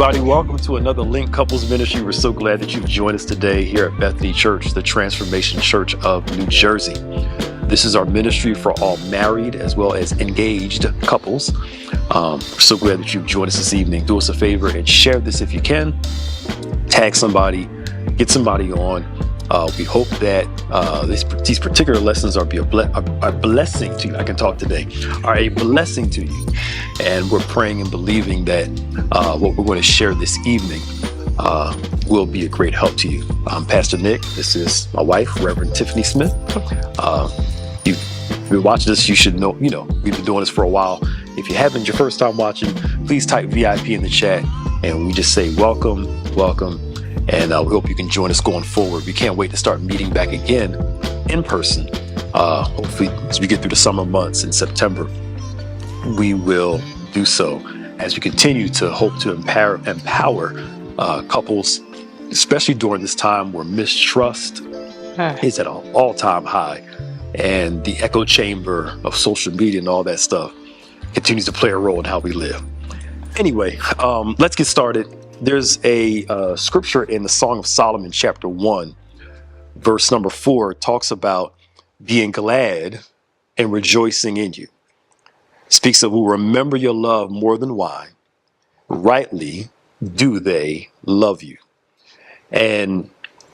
everybody. Welcome to another Link Couples Ministry. We're so glad that you've joined us today here at Bethany Church, the Transformation Church of New Jersey. This is our ministry for all married as well as engaged couples. We're so glad that you've joined us this evening. Do us a favor and share this if you can. Tag somebody, get somebody on. We hope that these particular lessons are a blessing to you. I can talk today. Are a blessing to you. And we're praying and believing that what we're going to share this evening will be a great help to you. I'm Pastor Nick. This is my wife, Reverend Tiffany Smith. If you're watching this, you should know, we've been doing this for a while. If you haven't, your first time watching, please type VIP in the chat. And we just say welcome. And we hope you can join us going forward. We can't wait to start meeting back again in person. Hopefully, as we get through the summer months in September, we will do so as we continue to hope to empower couples, especially during this time where mistrust is at an all-time high. And the echo chamber of social media and all that stuff continues to play a role in how we live. Anyway, let's get started. There's a scripture in the Song of Solomon, chapter 1, verse number 4, talks about being glad and rejoicing in you. Speaks of, will remember your love more than wine. Rightly do they love you. And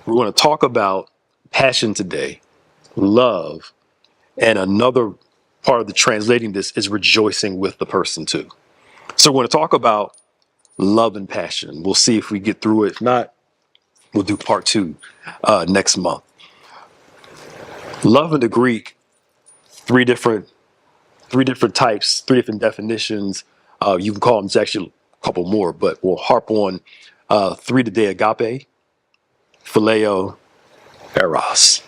we're going to talk about passion today, love, and another part of the translating this is rejoicing with the person too. So we're going to talk about love and passion. We'll see if we get through it. If not, we'll do part 2 next month. Love in the Greek, three different types, 3 different definitions. You can call them, it's actually a couple more, but we'll harp on 3 today: agape, phileo, eros.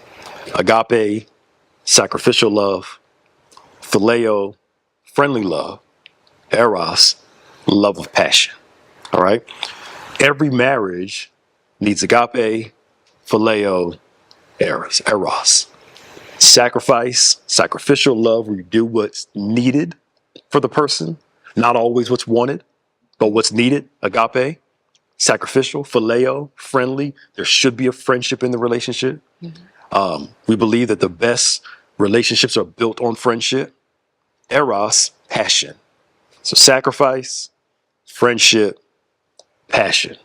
Agape, sacrificial love; phileo, friendly love; eros, love of passion. All right. Every marriage needs agape, phileo, eros. Sacrifice, sacrificial love, where you do what's needed for the person, not always what's wanted, but what's needed. Agape. Sacrificial, phileo, friendly. There should be a friendship in the relationship. Mm-hmm. We believe that the best relationships are built on friendship. Eros, passion. So sacrifice, friendship, passion.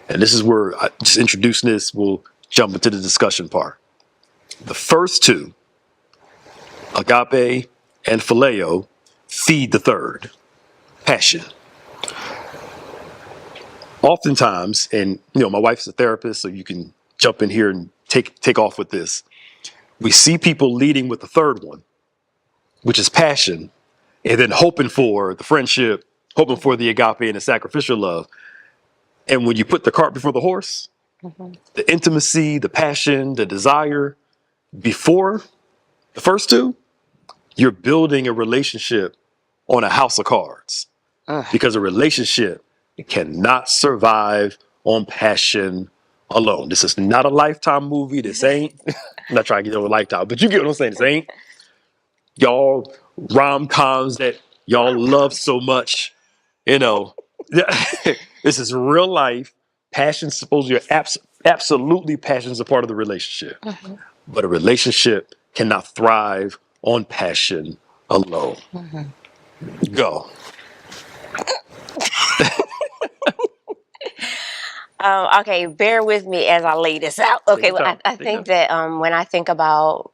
And this is where I just introducing this, we'll jump into the discussion part. The first 2, agape and phileo, feed the third, passion. Oftentimes, and my wife's a therapist, so you can jump in here and take off with this. We see people leading with the third one, which is passion, and then hoping for the friendship, hoping for the agape and the sacrificial love. And when you put the cart before the horse, the intimacy, the passion, the desire before the first 2, you're building a relationship on a house of cards. Because a relationship, it cannot survive on passion alone. This is not a Lifetime movie. This ain't, I'm not trying to get over Lifetime, but you get what I'm saying. This ain't y'all rom-coms that y'all love so much. This is real life. Passion's supposedly, absolutely passion's a part of the relationship. Mm-hmm. But a relationship cannot thrive on passion alone. Mm-hmm. Go. Okay, bear with me as I lay this out. Okay, well, I think that when I think about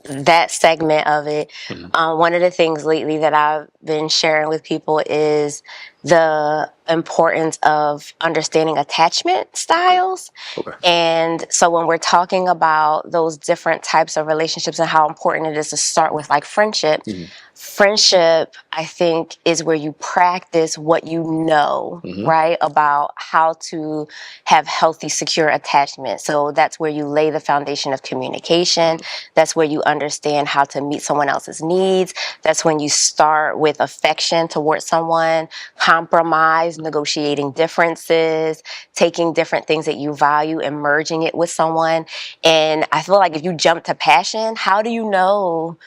that segment of it, one of the things lately that I've been sharing with people is the importance of understanding attachment styles. Okay. And so when we're talking about those different types of relationships and how important it is to start with like friendship, friendship, I think, is where you practice what you know, right, about how to have healthy, secure attachment. So that's where you lay the foundation of communication. That's where you understand how to meet someone else's needs. That's when you start with affection towards someone, compromise, negotiating differences, taking different things that you value and merging it with someone. And I feel like if you jump to passion, how do you know?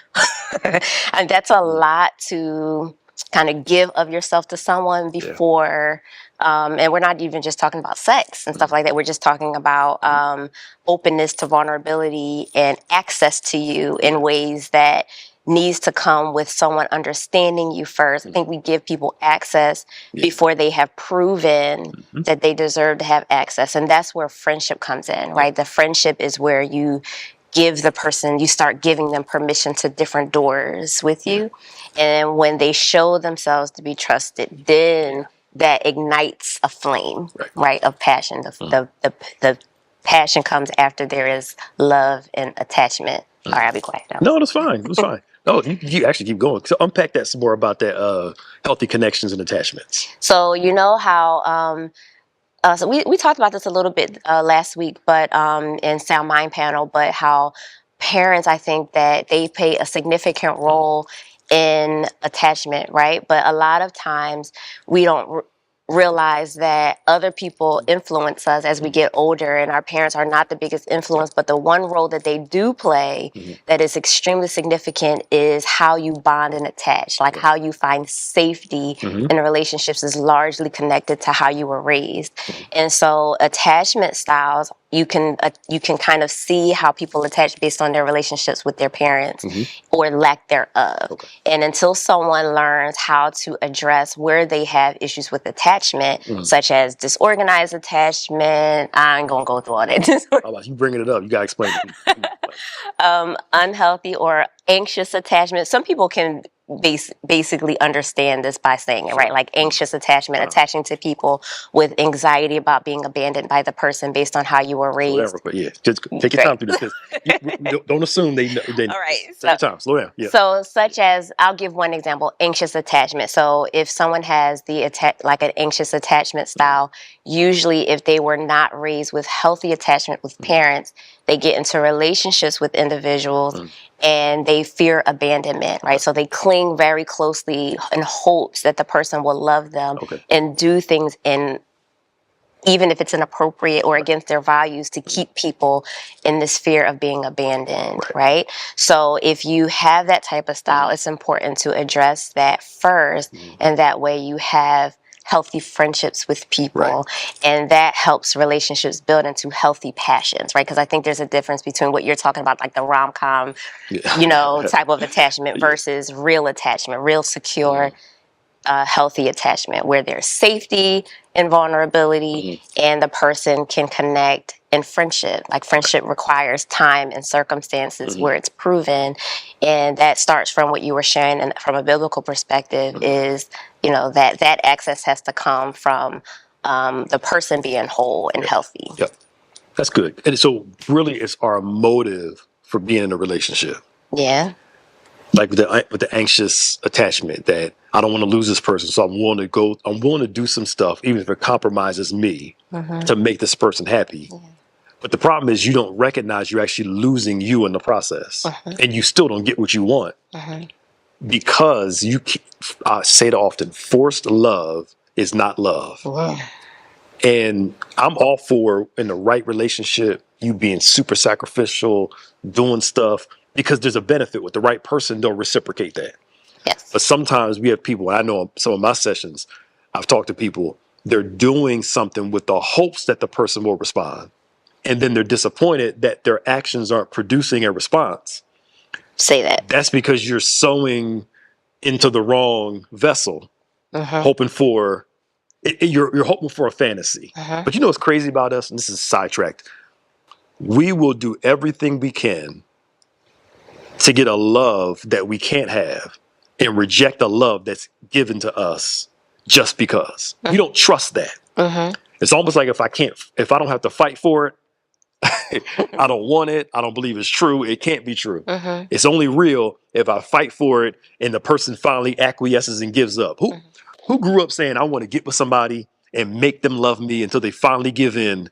And that's a lot to kind of give of yourself to someone before And we're not even just talking about sex and stuff like that. We're just talking about openness to vulnerability and access to you in ways that needs to come with someone understanding you first. I think we give people access before they have proven that they deserve to have access. And that's where friendship comes in, right? The friendship is where you give the person, you start giving them permission to different doors with you. And when they show themselves to be trusted, then that ignites a flame, right, of passion. The passion comes after there is love and attachment. All right, I'll be quiet now. No, that's fine. That's fine. Oh, you actually keep going. So unpack that some more about that healthy connections and attachments. So you know how so we talked about this a little bit last week, but in Sound Mind panel, but how parents, I think that they play a significant role in attachment, right? But a lot of times we don't realize that other people influence us as we get older, and our parents are not the biggest influence, but the one role that they do play that is extremely significant is how you bond and attach, like how you find safety in relationships is largely connected to how you were raised. And so attachment styles, you can kind of see how people attach based on their relationships with their parents or lack thereof. And until someone learns how to address where they have issues with attachment, such as disorganized attachment, I ain't gonna go through all that. You bringing it up, you gotta explain it. Unhealthy or anxious attachment. Some people can basically understand this by saying it, right? Like anxious attachment, attaching to people with anxiety about being abandoned by the person based on how you were raised. Whatever, but yeah, just take your time through this. Don't assume they know. All right. Take your time, slow down. Yeah. So, such as, I'll give one example, anxious attachment. So, if someone has like an anxious attachment style, usually if they were not raised with healthy attachment with parents, they get into relationships with individuals and they fear abandonment, right? So they cling very closely in hopes that the person will love them and do things even if it's inappropriate or against their values, to keep people in this fear of being abandoned, right? So if you have that type of style, it's important to address that first, and that way you have healthy friendships with people, and that helps relationships build into healthy passions, right? Because I think there's a difference between what you're talking about, like the rom-com, type of attachment versus real attachment, real secure, healthy attachment, where there's safety and vulnerability, and the person can connect in friendship. Like friendship requires time and circumstances where it's proven, and that starts from what you were sharing, and from a biblical perspective is, that access has to come from the person being whole and healthy. Yep, that's good. And so really it's our motive for being in a relationship. Yeah. Like with the anxious attachment, that I don't want to lose this person, so I'm willing to do some stuff, even if it compromises me, to make this person happy. But the problem is you don't recognize you're actually losing you in the process, and you still don't get what you want because I say it often: forced love is not love. And I'm all for, in the right relationship, you being super sacrificial, doing stuff, because there's a benefit with the right person. Don't reciprocate that. Yes. But sometimes we have people, and I know in some of my sessions, I've talked to people, they're doing something with the hopes that the person will respond. And then they're disappointed that their actions aren't producing a response. Say that. That's because you're sowing into the wrong vessel, hoping for, you're hoping for a fantasy. But you know what's crazy about us? And this is sidetracked. We will do everything we can to get a love that we can't have, and reject a love that's given to us just because. We don't trust that. It's almost like if I don't have to fight for it, I don't want it, I don't believe it's true, it can't be true. It's only real if I fight for it and the person finally acquiesces and gives up. Who grew up saying, I want to get with somebody and make them love me until they finally give in?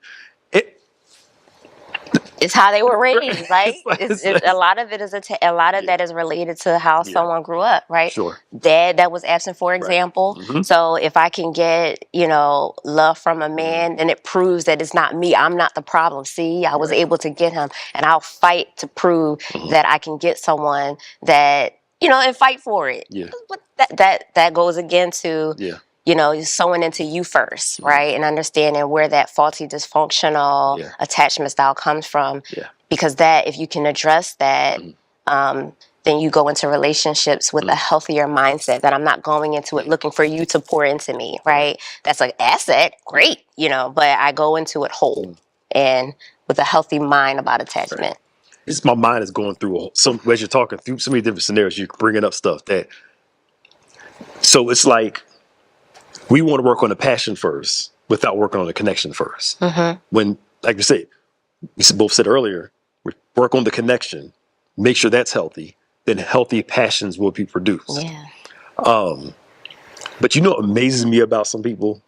It's how they were raised, right? A lot of it is that is related to how someone grew up, right? Sure. Dad that was absent, for example. So if I can get, love from a man, then it proves that it's not me. I'm not the problem. See, I was able to get him, and I'll fight to prove that I can get someone that, and fight for it. Yeah. But that goes again to sewing into you first, right? And understanding where that faulty, dysfunctional attachment style comes from. Yeah. Because if you can address that, then you go into relationships with a healthier mindset, that I'm not going into it looking for you to pour into me, right? That's an asset, great, but I go into it whole and with a healthy mind about attachment. Right. My mind is going through as you're talking through so many different scenarios, you're bringing up stuff so it's like we want to work on the passion first without working on the connection first. When, like we both said earlier, we work on the connection, make sure that's healthy, then healthy passions will be produced. Yeah. But what amazes me about some people?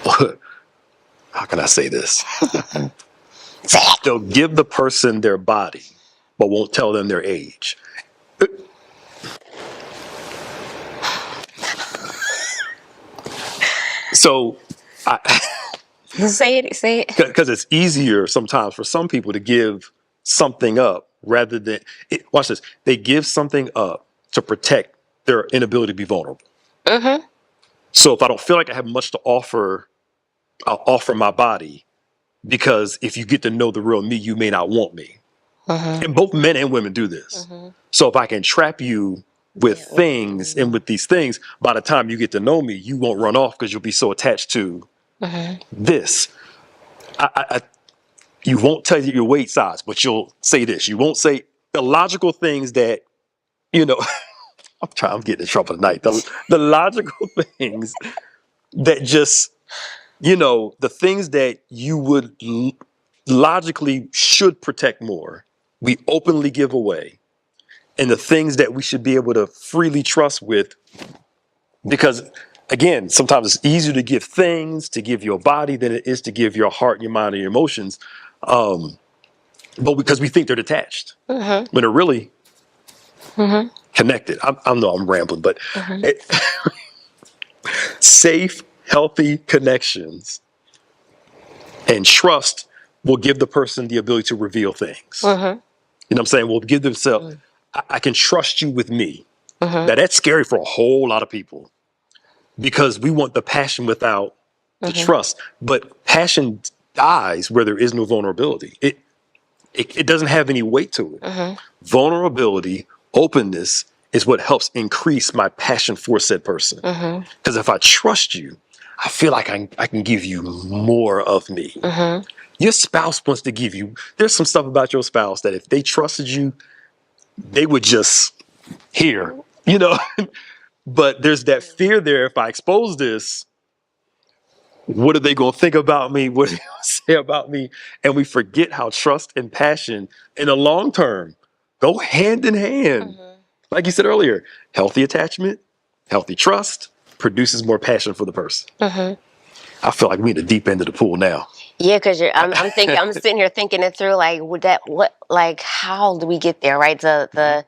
How can I say this? They'll give the person their body, but won't tell them their age. So, say it. Because it's easier sometimes for some people to give something up rather than watch this. They give something up to protect their inability to be vulnerable. So if I don't feel like I have much to offer, I'll offer my body, because if you get to know the real me, you may not want me. And both men and women do this. So if I can trap you with things and with these things, by the time you get to know me, you won't run off because you'll be so attached to this. You won't tell you your weight size, but you'll say this. You won't say the logical things that, I'm getting in trouble tonight. The logical things that just, the things that you would logically should protect more, we openly give away. And the things that we should be able to freely trust with, because again, sometimes it's easier to give things, to give your body, than it is to give your heart, your mind, and your emotions. But because we think they're detached, when they're really connected. I know I'm rambling, but safe, healthy connections and trust will give the person the ability to reveal things. You know what I'm saying? Will give themselves, I can trust you with me. Now that's scary for a whole lot of people, because we want the passion without the trust. But passion dies where there is no vulnerability. It doesn't have any weight to it. Vulnerability, openness is what helps increase my passion for said person. Because if I trust you, I feel like I can give you more of me. Your spouse wants to give you, there's some stuff about your spouse that if they trusted you, they would just hear, But there's that fear there. If I expose this, what are they going to think about me? What are they going to say about me? And we forget how trust and passion in the long term go hand in hand. Like you said earlier, healthy attachment, healthy trust produces more passion for the person. I feel like we're in the deep end of the pool now. Yeah, because I'm sitting here thinking it through, how do we get there, right? The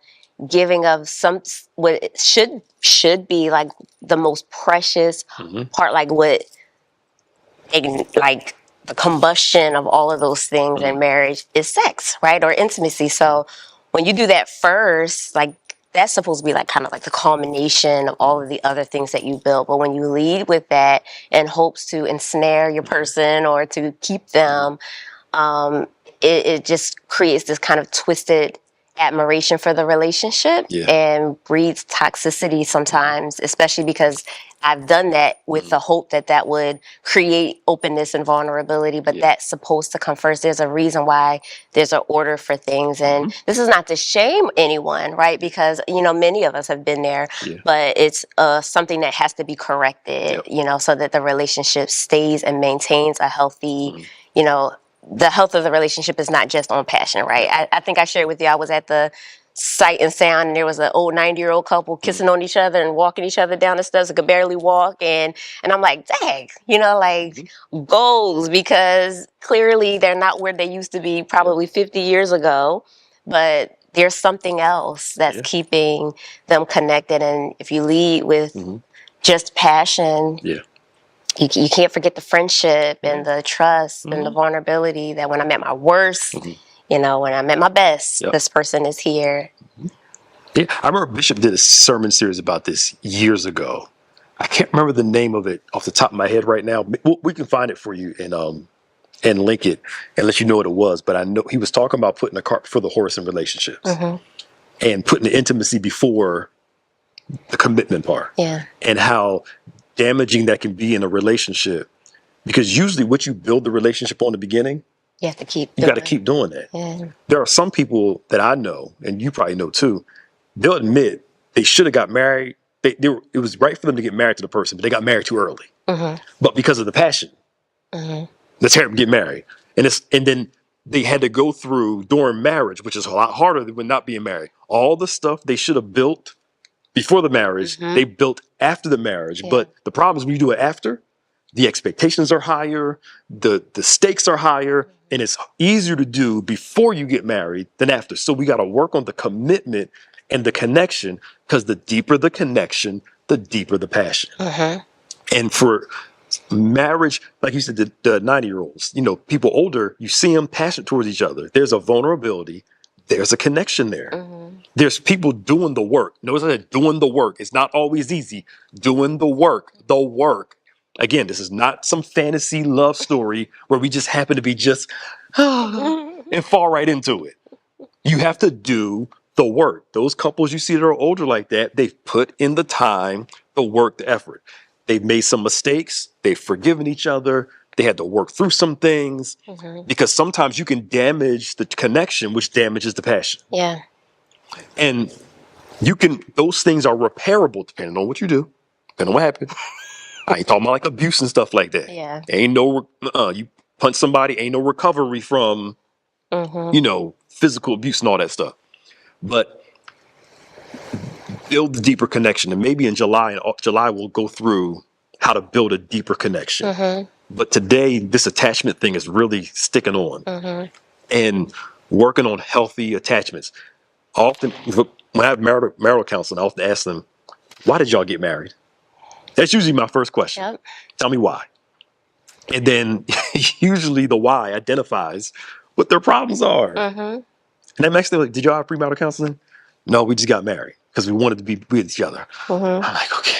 giving of what should be like the most precious part, like the combustion of all of those things in marriage is sex, right? Or intimacy. So when you do that first, that's supposed to be kind of like the culmination of all of the other things that you build. But when you lead with that in hopes to ensnare your person or to keep them, it just creates this kind of twisted admiration for the relationship and breeds toxicity sometimes, especially because I've done that with the hope that would create openness and vulnerability, but that's supposed to come first. There's a reason why there's an order for things. And this is not to shame anyone, right? Because, many of us have been there, but it's something that has to be corrected, so that the relationship stays and maintains a healthy, the health of the relationship is not just on passion, right? I think I shared with you, I was at the Sight and Sound, and there was an old 90-year-old couple kissing on each other and walking each other down the steps. They could barely walk. And I'm like, dang, goals, because clearly they're not where they used to be probably 50 years ago. But there's something else that's keeping them connected. And if you lead with just passion, you can't forget the friendship and the trust and the vulnerability that when I'm at my worst, when I'm at my best, this person is here. Yeah, I remember Bishop did a sermon series about this years ago. I can't remember the name of it off the top of my head right now. We can find it for you and link it and let you know what it was. But I know he was talking about putting the cart before the horse in relationships and putting the intimacy before the commitment part. Yeah. And how damaging that can be in a relationship. Because usually what you build the relationship on the beginning, You have to keep you got to keep doing that. Yeah. There are some people that I know, and you probably know too, they'll admit they should have got married. It was right for them to get married to the person, but they got married too early. But because of the passion, let's have them get married. And then they had to go through during marriage, which is a lot harder than when not being married. All the stuff they should have built before the marriage, they built after the marriage. Yeah. But the problem is when you do it after, the expectations are higher, the stakes are higher, and it's easier to do before you get married than after. So we got to work on the commitment and the connection, because the deeper the connection, the deeper the passion. And for marriage, like you said, the 90-year-olds, people older, you see them passionate towards each other. There's a vulnerability. There's a connection there. There's people doing the work. Notice I said doing the work. It's not always easy. Doing the work. Again, this is not some fantasy love story where we just happen to be just and fall right into it. You have to do the work. Those couples you see that are older like that, they've put in the time, the work, the effort. They've made some mistakes. They've forgiven each other. They had to work through some things because sometimes you can damage the connection, which damages the passion. Yeah. And those things are repairable depending on what you do, depending on what happened. I ain't talking about like abuse and stuff like that. Yeah. Ain't no, you punch somebody, ain't no recovery from, physical abuse and all that stuff. But build the deeper connection. And maybe in July we'll go through how to build a deeper connection. But today, this attachment thing is really sticking on and working on healthy attachments. Often, when I have marital counseling, I often ask them, why did y'all get married? That's usually my first question. Yep. Tell me why. And then usually the why identifies what their problems are. And I'm actually like, did y'all have premarital counseling? No, we just got married because we wanted to be with each other. I'm like, okay,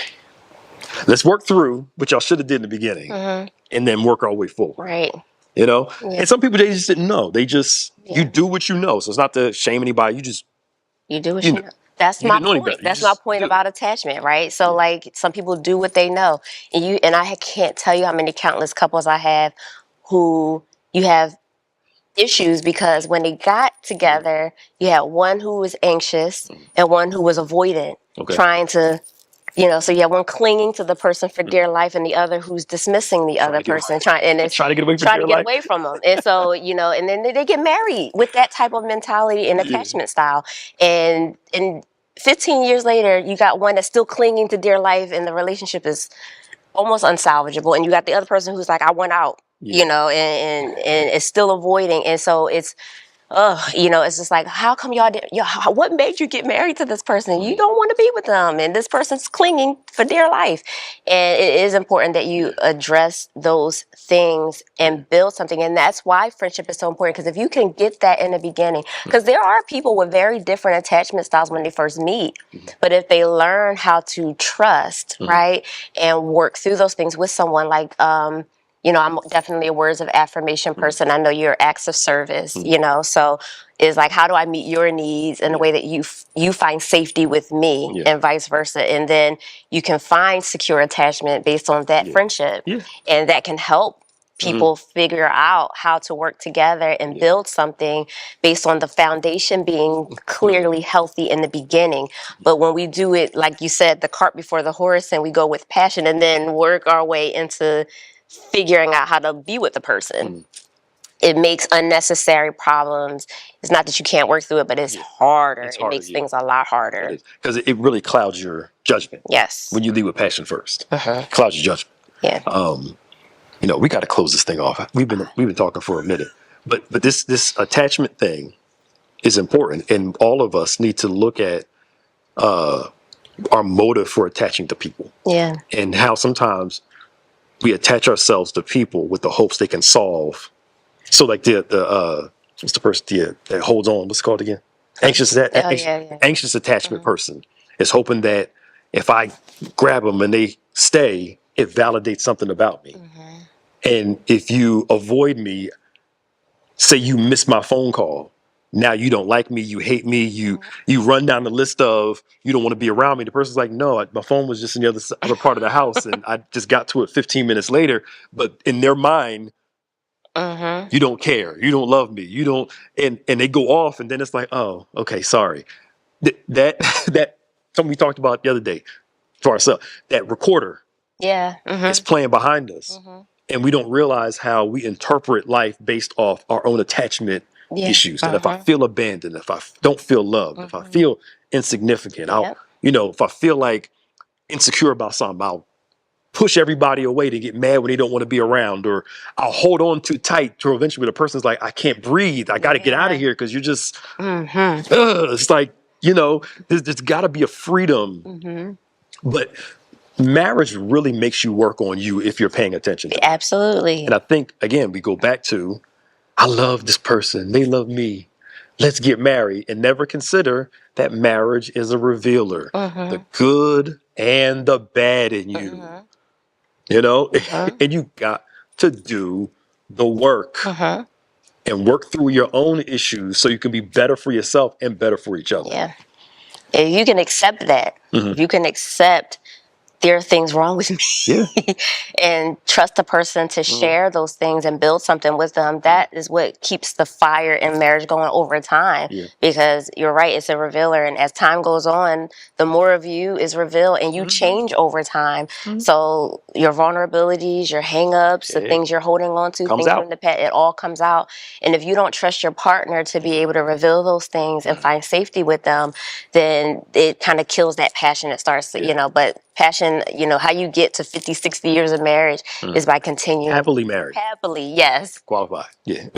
let's work through what y'all should have did in the beginning and then work our way forward. Right. Yeah. And some people, they just didn't know. They just, you do what you know. So it's not to shame anybody. You do what you know. That's my point. That's my point about attachment, right? So like some people do what they know. And I can't tell you how many countless couples I have who you have issues because when they got together, you had one who was anxious and one who was avoidant, trying to, so you have one clinging to the person for dear life and the other who's dismissing the other person, trying to get away from them. And so, and then they get married with that type of mentality and attachment style. And 15 years later, you got one that's still clinging to dear life and the relationship is almost unsalvageable. And you got the other person who's like, I want out, and is still avoiding. And so it's just like, how come what made you get married to this person? You don't want to be with them. And this person's clinging for dear life. And it is important that you address those things and build something. And that's why friendship is so important. Because if you can get that in the beginning, because there are people with very different attachment styles when they first meet. But if they learn how to trust, right, and work through those things with someone like, I'm definitely a words of affirmation person. I know you're acts of service, so it's like, how do I meet your needs in a way that you find safety with me and vice versa. And then you can find secure attachment based on that friendship. And that can help people figure out how to work together and build something based on the foundation being clearly healthy in the beginning. But when we do it, like you said, the cart before the horse, and we go with passion and then work our way into figuring out how to be with the person, it makes unnecessary problems. It's not that you can't work through it, but it's harder. It makes things a lot harder. Because it really clouds your judgment. Yes. When you lead with passion first. Clouds your judgment. Yeah. We got to close this thing off. We've been talking for a minute. But this attachment thing is important. And all of us need to look at our motive for attaching to people. Yeah. And how sometimes we attach ourselves to people with the hopes they can solve. So like what's the person that holds on? What's it called again? Anxious attachment person is hoping that if I grab them and they stay, it validates something about me. And if you avoid me, say you miss my phone call, now you don't like me, you hate me, you run down the list of you don't want to be around me. The person's like, no, my phone was just in the other part of the house, and I just got to it 15 minutes later. But in their mind, you don't care, you don't love me, you don't, and they go off, and then it's like, oh, okay, sorry. That something we talked about the other day for ourselves. That recorder is playing behind us. And we don't realize how we interpret life based off our own attachment issues. That if I feel abandoned, if I don't feel loved, if I feel insignificant, if I feel like insecure about something, I'll push everybody away to get mad when they don't want to be around, or I'll hold on too tight to eventually the person's like, I can't breathe. I got to get out of here because you're just, it's like, there's got to be a freedom. But marriage really makes you work on you if you're paying attention to it. Absolutely. And I think, again, we go back to, I love this person. They love me. Let's get married, and never consider that marriage is a revealer. The good and the bad in you. And you got to do the work and work through your own issues so you can be better for yourself and better for each other. Yeah. If you can accept that, if you can accept there are things wrong with me and trust the person to share those things and build something with them, that is what keeps the fire in marriage going over time. Because you're right, it's a revealer, and as time goes on, the more of you is revealed, and you change over time. So your vulnerabilities, your hang-ups, the things you're holding on to, things from the past, it all comes out. And if you don't trust your partner to be able to reveal those things and find safety with them, then it kind of kills that passion. It starts to, but passion, how you get to 50, 60 years of marriage is by continuing. Happily married. Happily, yes. Qualified, yeah.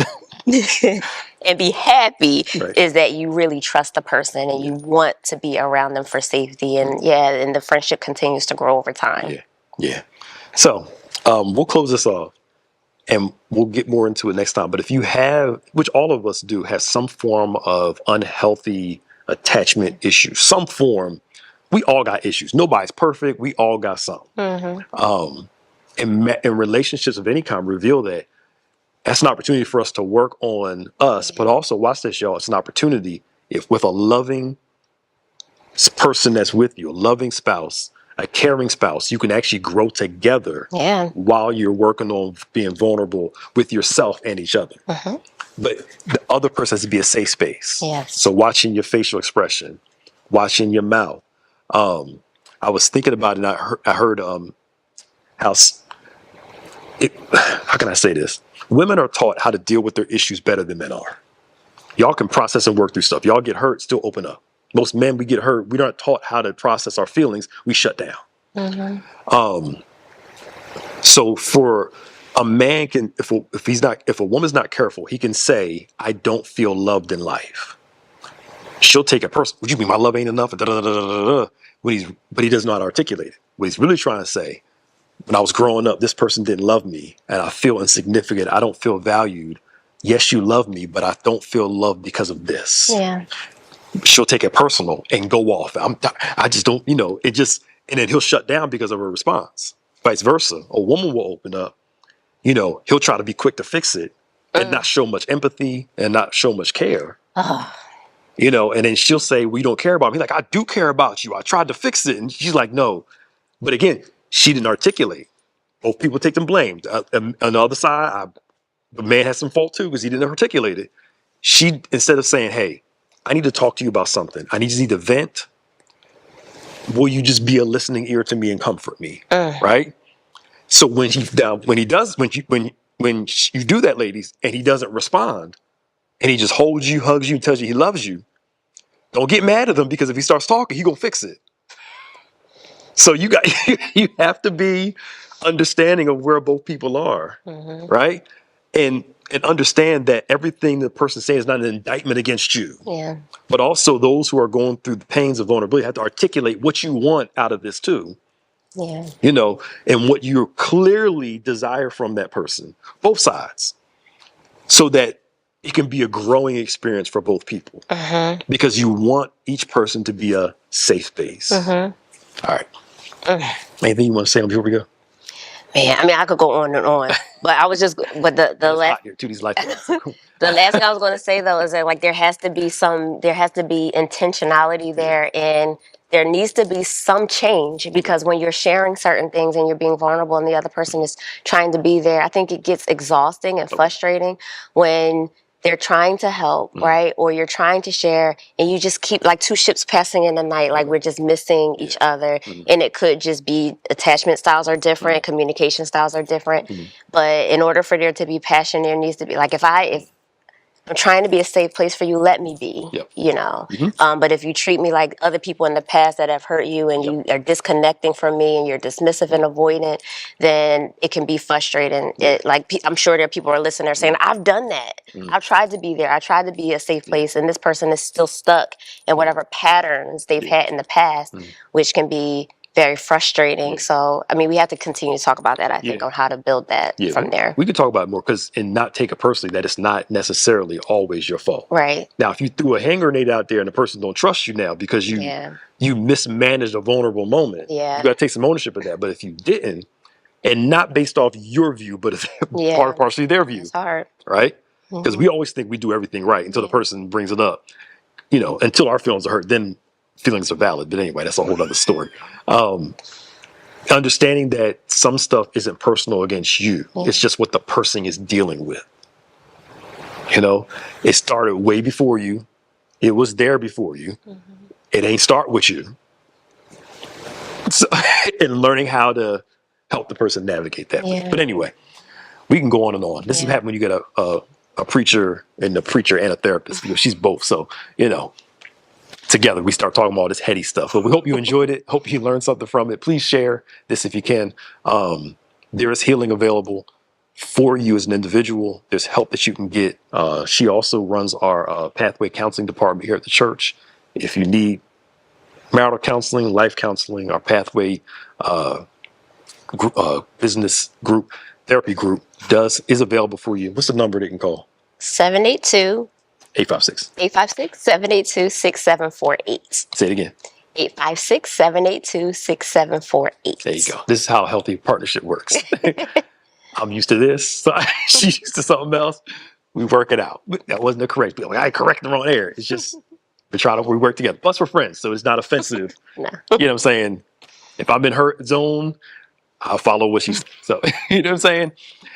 And be happy is that you really trust the person and you want to be around them for safety. And and the friendship continues to grow over time. Yeah. So we'll close this off and we'll get more into it next time. But if you have, which all of us do, have some form of unhealthy attachment issues, some form. We all got issues. Nobody's perfect. We all got some. And relationships of any kind reveal that. That's an opportunity for us to work on us, but also, watch this, y'all. It's an opportunity if with a loving person that's with you, a loving spouse, a caring spouse, you can actually grow together while you're working on being vulnerable with yourself and each other. But the other person has to be a safe space. So watching your facial expression, watching your mouth. I was thinking about it, and I heard how can I say this? Women are taught how to deal with their issues better than men are. Y'all can process and work through stuff. Y'all get hurt, still open up. Most men, we get hurt. We aren't taught how to process our feelings. We shut down. So for a man can, if a woman's not careful, he can say, I don't feel loved in life. She'll take it personal. What do you mean my love ain't enough? But he does not articulate it. What he's really trying to say, when I was growing up, this person didn't love me and I feel insignificant. I don't feel valued. Yes, you love me, but I don't feel loved because of this. She'll take it personal and go off. I just don't, it just, and then he'll shut down because of her response. Vice versa. A woman will open up, he'll try to be quick to fix it and not show much empathy and not show much care. And then she'll say, well, you don't care about me. Like, I do care about you. I tried to fix it. And she's like, no. But again, she didn't articulate. Both people take them blame. On the other side, the man has some fault too because he didn't articulate it. She, instead of saying, hey, I need to talk to you about something. I need to vent. Will you just be a listening ear to me and comfort me? Right? So when you do that, ladies, and he doesn't respond, and he just holds you, hugs you, and tells you he loves you, don't get mad at him because if he starts talking, he's gonna fix it. So you have to be understanding of where both people are, right? And understand that everything the person saying is not an indictment against you. But also those who are going through the pains of vulnerability have to articulate what you want out of this too. And what you clearly desire from that person, both sides, so that it can be a growing experience for both people. Because you want each person to be a safe space. All right. Anything you want to say before we go? Man, I mean, I could go on and on, but I was just, but the It's last, hot here too. These lights are so cool. the last thing I was going to say though is that like there has to be intentionality there, and there needs to be some change, because when you're sharing certain things and you're being vulnerable and the other person is trying to be there, I think it gets exhausting and frustrating when they're trying to help, right? Or you're trying to share and you just keep like two ships passing in the night, like we're just missing each other. And it could just be attachment styles are different, communication styles are different. But in order for there to be passion, there needs to be like, if I'm trying to be a safe place for you, let me be, you know. But if you treat me like other people in the past that have hurt you and you are disconnecting from me and you're dismissive and avoidant, then it can be frustrating. I'm sure there are people who are listening there saying, I've done that. I've tried to be there. I tried to be a safe place. And this person is still stuck in whatever patterns they've had in the past, which can be very frustrating. So, I mean, we have to continue to talk about that, I think, on how to build that from there. We could talk about it more and not take it personally that it's not necessarily always your fault. Right. Now, if you threw a hand grenade out there and the person don't trust you now because you mismanaged a vulnerable moment, you got to take some ownership of that. But if you didn't, and not based off your view, but it's partially their view. It's hard. Right? Because we always think we do everything right until the person brings it up. You know, until our feelings are hurt, then feelings are valid. But anyway, that's a whole other story. Understanding that some stuff isn't personal against you. It's just what the person is dealing with. You know, it started way before you. It was there before you. It ain't start with you. So, and learning how to help the person navigate that. But anyway, we can go on and on. This is happening when you get a preacher and a therapist, because she's both. So, you know, together we start talking about all this heady stuff. But we hope you enjoyed it. Hope you learned something from it. Please share this if you can. There is healing available for you as an individual. There's help that you can get. She also runs our Pathway Counseling Department here at the church. If you need marital counseling, life counseling, our Pathway business group, therapy group is available for you. What's the number they can call? 782 856. 856 782 6748. Say it again. 856 782 6748. There you go. This is how a healthy partnership works. I'm used to this. She's used to something else. We work it out. That wasn't the correct. Like, I correct the wrong air. It's just we work together. Plus, we're friends, so it's not offensive. No. You know what I'm saying? If I'm in her zone, I'll follow what she's. So you know what I'm saying?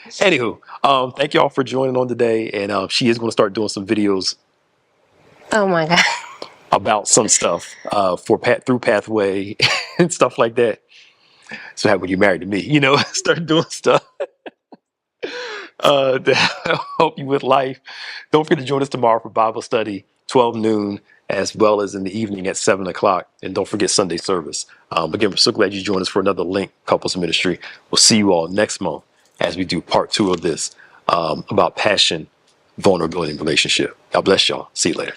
Anywho, thank y'all for joining on today, and she is going to start doing some videos. Oh my God. About some stuff through Pathway and stuff like that. So when you're married to me, you know, start doing stuff to help you with life. Don't forget to join us tomorrow for Bible study, 12 noon, as well as in the evening at 7 o'clock. And don't forget Sunday service. Again, we're so glad you joined us for another Link Couples Ministry. We'll see you all next month as we do part 2 of this about passion, vulnerability, and relationship. God bless y'all. See you later.